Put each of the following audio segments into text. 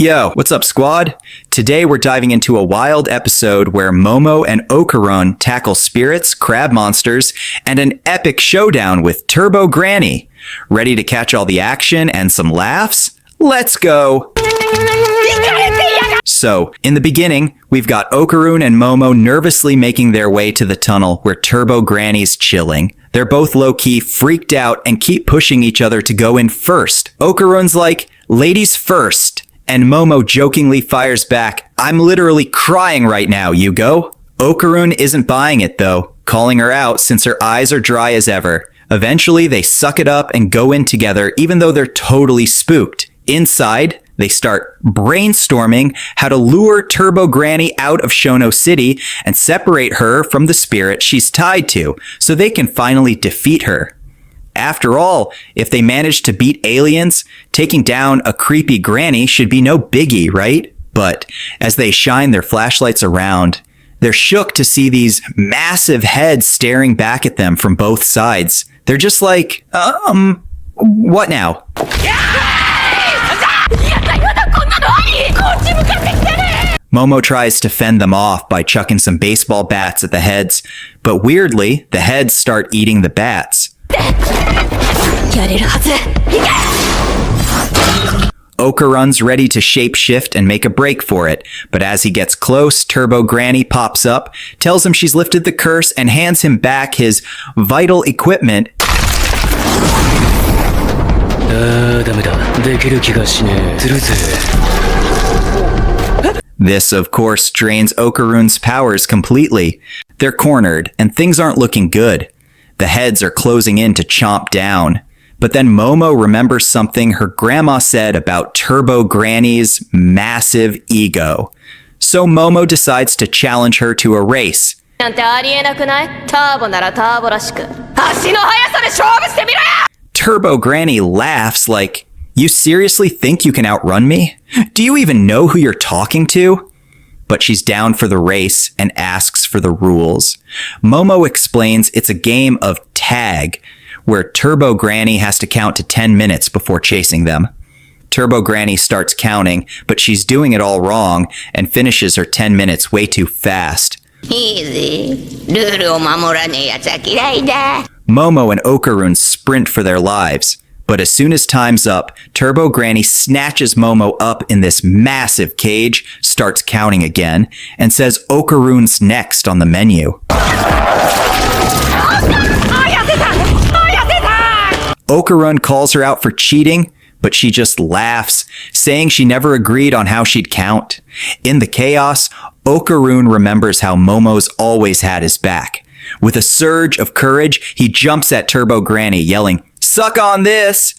Yo, what's up, squad? Today we're diving into a wild episode where Momo and Okarun tackle spirits, crab monsters, and an epic showdown with Turbo Granny. Ready to catch all the action and some laughs? Let's go! So, in the beginning, we've got Okarun and Momo nervously making their way to the tunnel where Turbo Granny's chilling. They're both low-key freaked out and keep pushing each other to go in first. Okarun's like, "Ladies first." And Momo jokingly fires back, "I'm literally crying right now, you go." Okarun isn't buying it though, calling her out since her eyes are dry as ever. Eventually, they suck it up and go in together even though they're totally spooked. Inside, they start brainstorming how to lure Turbo Granny out of Shono City and separate her from the spirit she's tied to so they can finally defeat her. After all, if they manage to beat aliens, taking down a creepy granny should be no biggie, right? But as they shine their flashlights around, they're shook to see these massive heads staring back at them from both sides. They're just like, what now? Momo tries to fend them off by chucking some baseball bats at the heads, but weirdly, the heads start eating the bats. Okarun's ready to shapeshift and make a break for it, but as he gets close, Turbo Granny pops up, tells him she's lifted the curse, and hands him back his vital equipment. This, of course, drains Okarun's powers completely. They're cornered, and things aren't looking good. The heads are closing in to chomp down. But then Momo remembers something her grandma said about Turbo Granny's massive ego. So Momo decides to challenge her to a race. Turbo Granny laughs like, "You seriously think you can outrun me? Do you even know who you're talking to?" But she's down for the race and asks for the rules. Momo explains it's a game of tag, where Turbo Granny has to count to 10 minutes before chasing them. Turbo Granny starts counting, but she's doing it all wrong and finishes her 10 minutes way too fast. Momo and Okarun sprint for their lives. But as soon as time's up, Turbo Granny snatches Momo up in this massive cage, starts counting again, and says Okarun's next on the menu. Okarun calls her out for cheating, but she just laughs, saying she never agreed on how she'd count. In the chaos, Okarun remembers how Momo's always had his back. With a surge of courage, he jumps at Turbo Granny, yelling, "Suck on this!"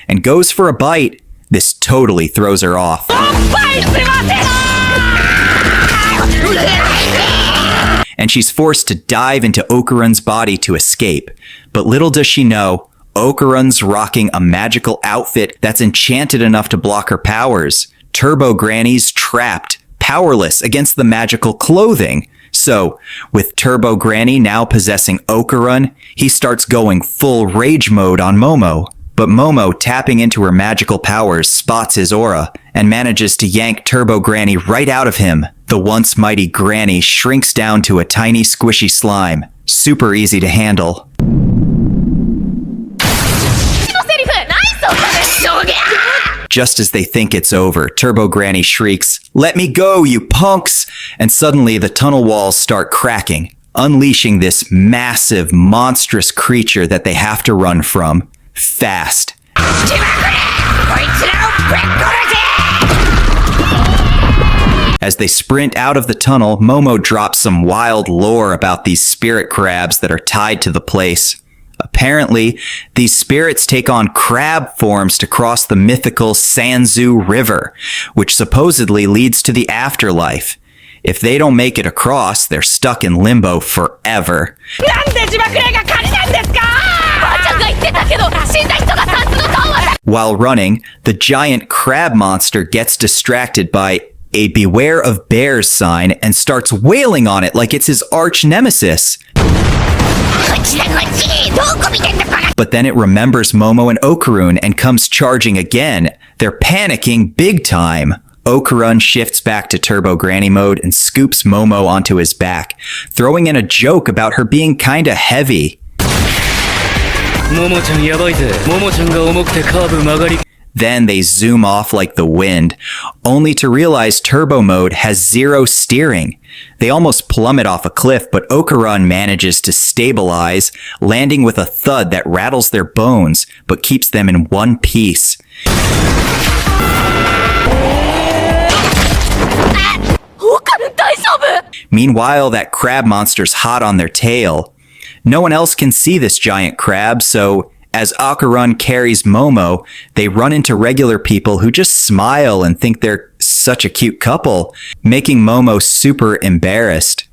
and goes for a bite. This totally throws her off. And she's forced to dive into Okarun's body to escape. But little does she know, Okarun's rocking a magical outfit that's enchanted enough to block her powers. Turbo Granny's trapped, powerless against the magical clothing. So, with Turbo Granny now possessing Okarun, he starts going full rage mode on Momo. But Momo, tapping into her magical powers, spots his aura and manages to yank Turbo Granny right out of him. The once mighty Granny shrinks down to a tiny squishy slime. Super easy to handle. Just as they think it's over, Turbo Granny shrieks, "Let me go, you punks!" And suddenly the tunnel walls start cracking, unleashing this massive, monstrous creature that they have to run from. Fast. As they sprint out of the tunnel, Momo drops some wild lore about these spirit crabs that are tied to the place. Apparently, these spirits take on crab forms to cross the mythical Sanzu River, which supposedly leads to the afterlife. If they don't make it across, they're stuck in limbo forever. While running, the giant crab monster gets distracted by a "Beware of Bears" sign and starts wailing on it like it's his arch nemesis. But then it remembers Momo and Okarun and comes charging again. They're panicking big time. Okarun shifts back to Turbo Granny mode and scoops Momo onto his back, throwing in a joke about her being kinda heavy. Then they zoom off like the wind, only to realize Turbo Mode has zero steering. They almost plummet off a cliff, but Okarun manages to stabilize, landing with a thud that rattles their bones, but keeps them in one piece. Meanwhile, that crab monster's hot on their tail. No one else can see this giant crab, so as Okarun carries Momo, they run into regular people who just smile and think they're such a cute couple, making Momo super embarrassed.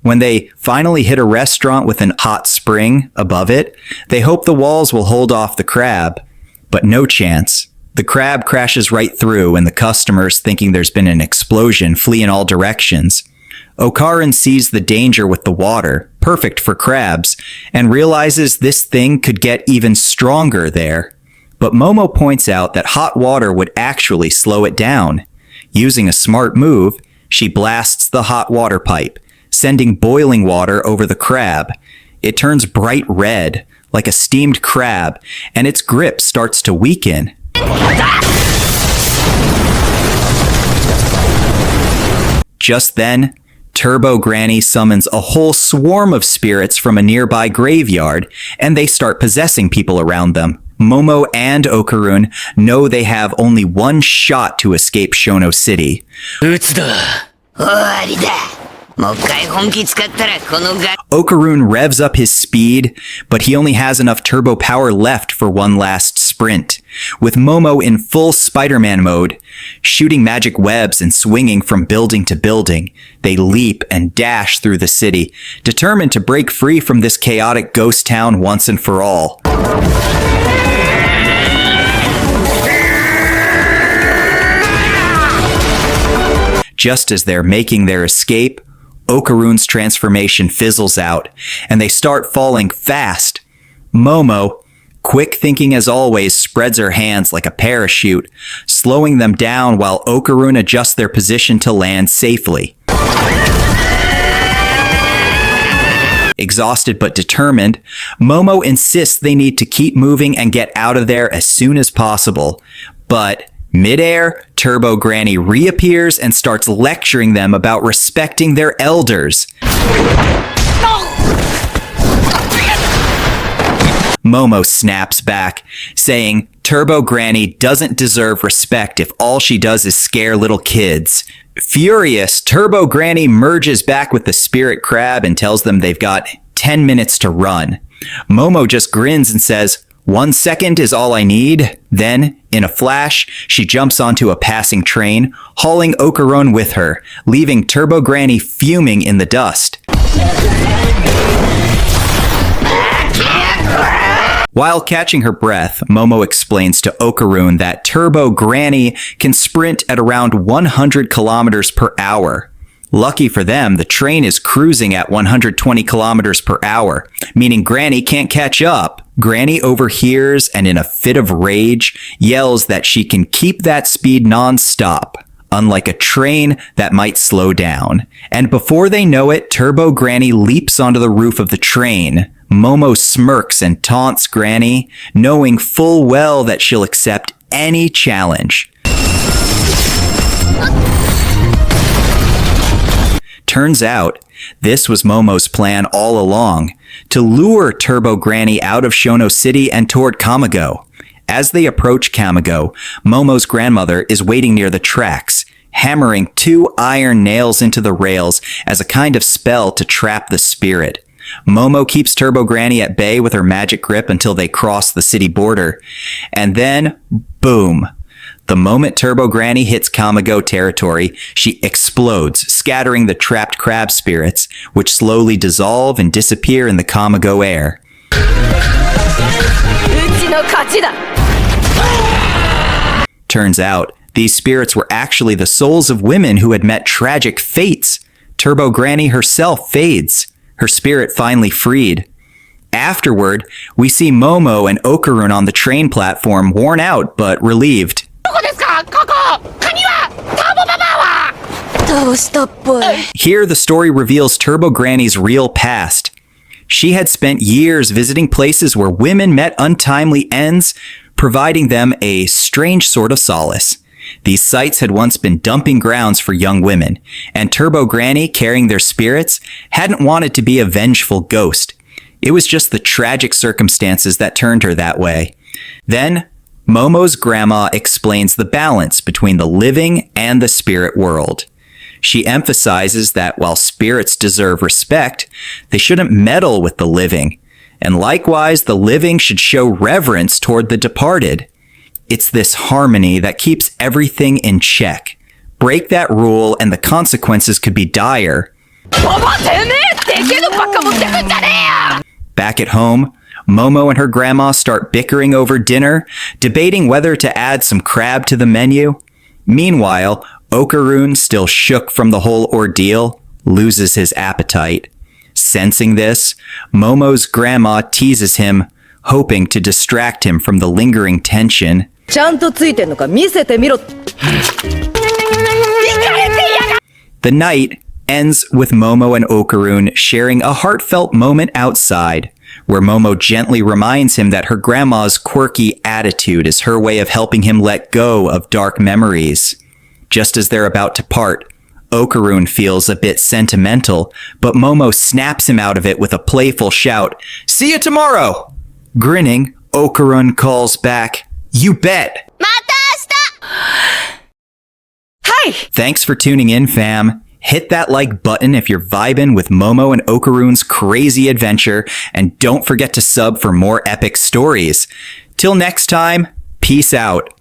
When they finally hit a restaurant with an hot spring above it, they hope the walls will hold off the crab, but no chance. The crab crashes right through, and the customers, thinking there's been an explosion, flee in all directions. Okarun sees the danger with the water, perfect for crabs, and realizes this thing could get even stronger there. But Momo points out that hot water would actually slow it down. Using a smart move, she blasts the hot water pipe, sending boiling water over the crab. It turns bright red, like a steamed crab, and its grip starts to weaken. Just then, Turbo Granny summons a whole swarm of spirits from a nearby graveyard, and they start possessing people around them. Momo and Okarun know they have only one shot to escape Shono City. Okarun revs up his speed, but he only has enough turbo power left for one last sprint. With Momo in full Spider-Man mode, shooting magic webs and swinging from building to building, they leap and dash through the city, determined to break free from this chaotic ghost town once and for all. Just as they're making their escape, Okarun's transformation fizzles out, and they start falling fast. Momo, quick thinking as always, spreads her hands like a parachute, slowing them down while Okarun adjusts their position to land safely. Exhausted but determined, Momo insists they need to keep moving and get out of there as soon as possible. But mid-air, Turbo Granny reappears and starts lecturing them about respecting their elders. Momo snaps back, saying Turbo Granny doesn't deserve respect if all she does is scare little kids. Furious, Turbo Granny merges back with the spirit crab and tells them they've got 10 minutes to run. Momo just grins and says, 1 second is all I need. Then, in a flash, she jumps onto a passing train, hauling Okarun with her, leaving Turbo Granny fuming in the dust. While catching her breath, Momo explains to Okarun that Turbo Granny can sprint at around 100 kilometers per hour. Lucky for them, the train is cruising at 120 kilometers per hour, meaning Granny can't catch up. Granny overhears and in a fit of rage, yells that she can keep that speed non-stop, unlike a train that might slow down. And before they know it, Turbo Granny leaps onto the roof of the train. Momo smirks and taunts Granny, knowing full well that she'll accept any challenge. Turns out, this was Momo's plan all along, to lure Turbo Granny out of Shono City and toward Kamigo. As they approach Kamigo, Momo's grandmother is waiting near the tracks, hammering 2 iron nails into the rails as a kind of spell to trap the spirit. Momo keeps Turbo Granny at bay with her magic grip until they cross the city border. And then, boom! The moment Turbo Granny hits Kamigo territory, she explodes, scattering the trapped crab spirits, which slowly dissolve and disappear in the Kamigo air. Turns out, these spirits were actually the souls of women who had met tragic fates. Turbo Granny herself fades, her spirit finally freed. Afterward, we see Momo and Okarun on the train platform, worn out but relieved. Here, the story reveals Turbo Granny's real past. She had spent years visiting places where women met untimely ends, providing them a strange sort of solace. These sites had once been dumping grounds for young women, and Turbo Granny, carrying their spirits, hadn't wanted to be a vengeful ghost. It was just the tragic circumstances that turned her that way. Then, Momo's grandma explains the balance between the living and the spirit world. She emphasizes that while spirits deserve respect, they shouldn't meddle with the living, and likewise the living should show reverence toward the departed. It's this harmony that keeps everything in check. Break that rule and the consequences could be dire. Back at home, Momo and her grandma start bickering over dinner, debating whether to add some crab to the menu. Meanwhile, Okarun, still shook from the whole ordeal, loses his appetite. Sensing this, Momo's grandma teases him, hoping to distract him from the lingering tension. The night ends with Momo and Okarun sharing a heartfelt moment outside, where Momo gently reminds him that her grandma's quirky attitude is her way of helping him let go of dark memories. Just as they're about to part, Okarun feels a bit sentimental, but Momo snaps him out of it with a playful shout, "See you tomorrow!" Grinning, Okarun calls back, "You bet!" Hi! Thanks for tuning in, fam. Hit that like button if you're vibing with Momo and Okarun's crazy adventure, and don't forget to sub for more epic stories. Till next time, peace out.